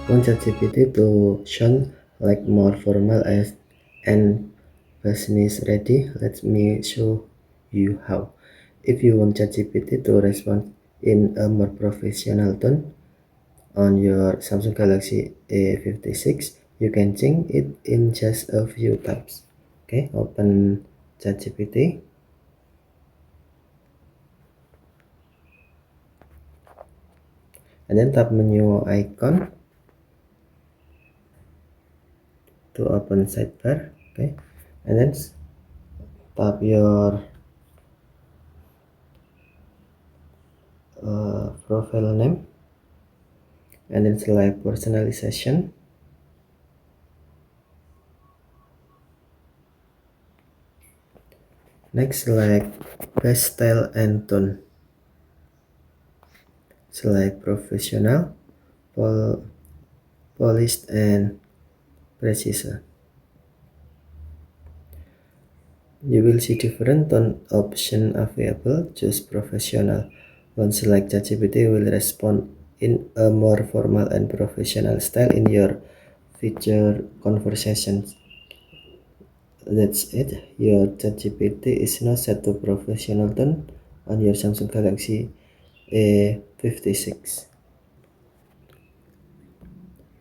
want ChatGPT to sound like more formal and business ready, let me show you how. If you want ChatGPT to respond in a more professional tone on your Samsung Galaxy A56, you can change it in just a few taps. Okay, open ChatGPT. And then tap menu icon to open sidebar. Okay, and then tap your profile name and then select personalization. Next, select best style and tone. Select professional, polished and precise. You will see different tone options available. Choose professional. Once select, ChatGPT will respond in a more formal and professional style in your future conversations. That's it. Your ChatGPT is now set to professional tone on your Samsung Galaxy A56.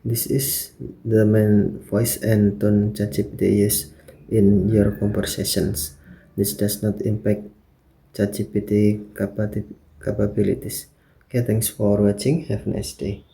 This is the main voice and tone ChatGPT use in your conversations. This does not impact ChatGPT capabilities. Okay, thanks for watching. Have a nice day.